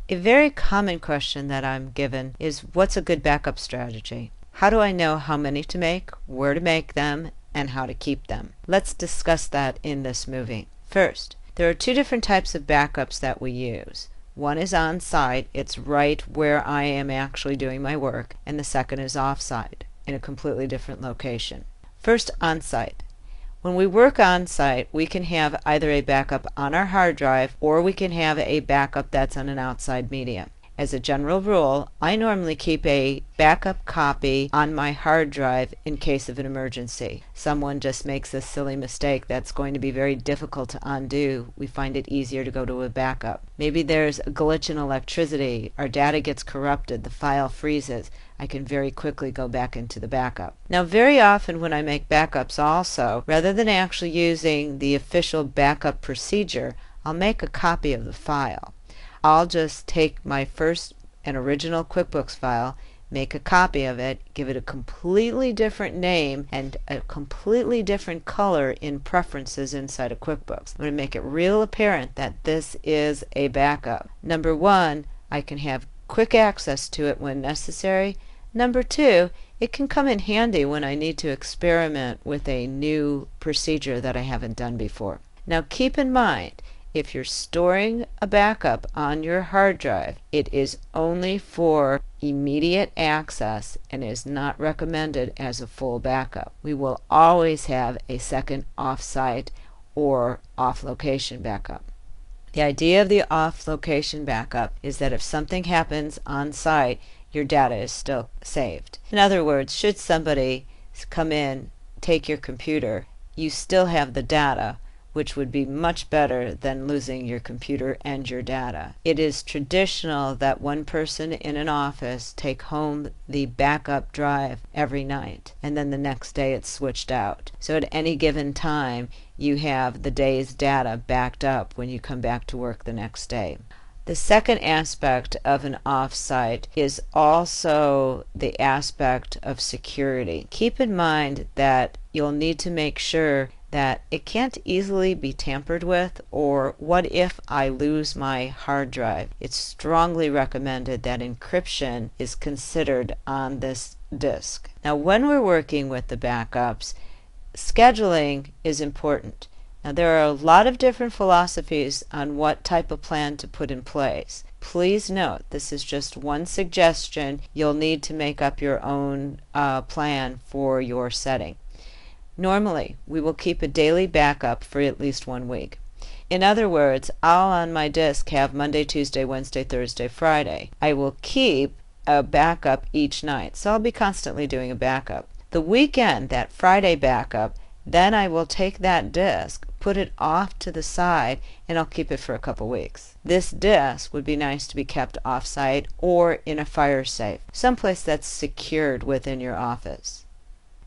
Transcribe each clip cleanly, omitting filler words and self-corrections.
A very common question that I'm given is, what's a good backup strategy? How do I know how many to make, where to make them, and how to keep them? Let's discuss that in this movie. First, there are two different types of backups that we use. One is on-site, it's right where I am actually doing my work, and the second is off-site, in a completely different location. First, on-site. When we work on-site, we can have either a backup on our hard drive or we can have a backup that's on an outside media. As a general rule, I normally keep a backup copy on my hard drive in case of an emergency. Someone just makes a silly mistake that's going to be very difficult to undo. We find it easier to go to a backup. Maybe there's a glitch in electricity, our data gets corrupted, the file freezes. I can very quickly go back into the backup. Now, very often when I make backups also, rather than actually using the official backup procedure, I'll make a copy of the file. I'll just take my first and original QuickBooks file, make a copy of it, give it a completely different name and a completely different color in preferences inside of QuickBooks. I'm going to make it real apparent that this is a backup. Number one, I can have quick access to it when necessary. Number two, it can come in handy when I need to experiment with a new procedure that I haven't done before. Now keep in mind, if you're storing a backup on your hard drive, it is only for immediate access and is not recommended as a full backup. We will always have a second off-site or off-location backup. The idea of the off-location backup is that if something happens on-site, your data is still saved. In other words, should somebody come in, take your computer, you still have the data, which would be much better than losing your computer and your data. It is traditional that one person in an office take home the backup drive every night, and then the next day it's switched out. So at any given time, you have the day's data backed up when you come back to work the next day. The second aspect of an offsite is also the aspect of security. Keep in mind that you'll need to make sure that it can't easily be tampered with, or what if I lose my hard drive? It's strongly recommended that encryption is considered on this disk. Now when we're working with the backups, scheduling is important. Now there are a lot of different philosophies on what type of plan to put in place. Please note, this is just one suggestion. You'll need to make up your own plan for your setting. Normally, we will keep a daily backup for at least 1 week. In other words, I'll on my disk have Monday, Tuesday, Wednesday, Thursday, Friday. I will keep a backup each night, so I'll be constantly doing a backup. The weekend, that Friday backup, then I will take that disk, put it off to the side, and I'll keep it for a couple weeks. This disk would be nice to be kept off-site or in a fire safe, someplace that's secured within your office.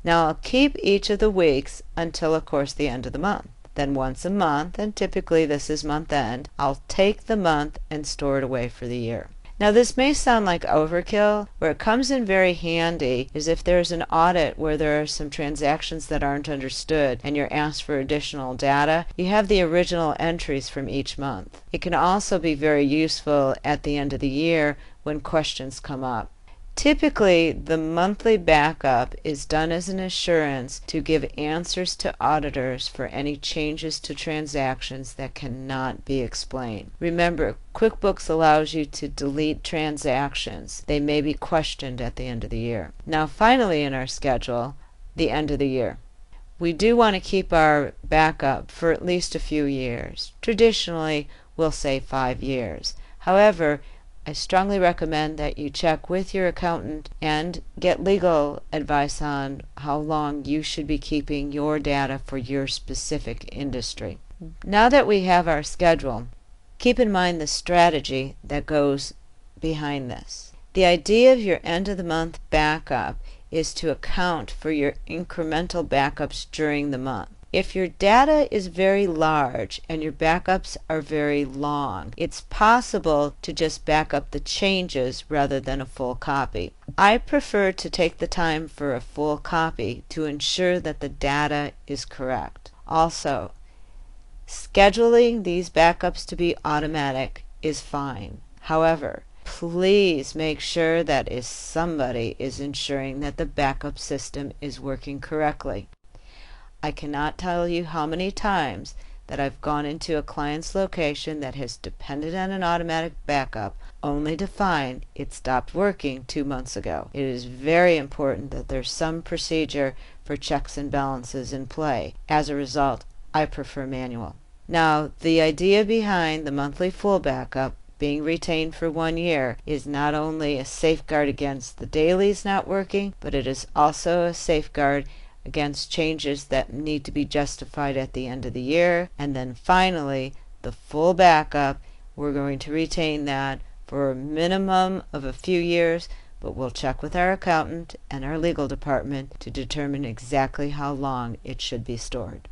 Now I'll keep each of the weeks until, of course, the end of the month. Then once a month, and typically this is month end, I'll take the month and store it away for the year. Now this may sound like overkill. Where it comes in very handy is if there's an audit where there are some transactions that aren't understood and you're asked for additional data, you have the original entries from each month. It can also be very useful at the end of the year when questions come up. Typically, the monthly backup is done as an assurance to give answers to auditors for any changes to transactions that cannot be explained. Remember, QuickBooks allows you to delete transactions. They may be questioned at the end of the year. Now, finally in our schedule, the end of the year. We do want to keep our backup for at least a few years. Traditionally, we'll say 5 years. However, I strongly recommend that you check with your accountant and get legal advice on how long you should be keeping your data for your specific industry. Now that we have our schedule, keep in mind the strategy that goes behind this. The idea of your end of the month backup is to account for your incremental backups during the month. If your data is very large and your backups are very long, it's possible to just back up the changes rather than a full copy. I prefer to take the time for a full copy to ensure that the data is correct. Also, scheduling these backups to be automatic is fine. However, please make sure that somebody is ensuring that the backup system is working correctly. I cannot tell you how many times that I've gone into a client's location that has depended on an automatic backup only to find it stopped working 2 months ago. It is very important that there's some procedure for checks and balances in play. As a result, I prefer manual. Now, the idea behind the monthly full backup being retained for 1 year is not only a safeguard against the dailies not working, but it is also a safeguard against changes that need to be justified at the end of the year. And then finally, the full backup, we're going to retain that for a minimum of a few years, but we'll check with our accountant and our legal department to determine exactly how long it should be stored.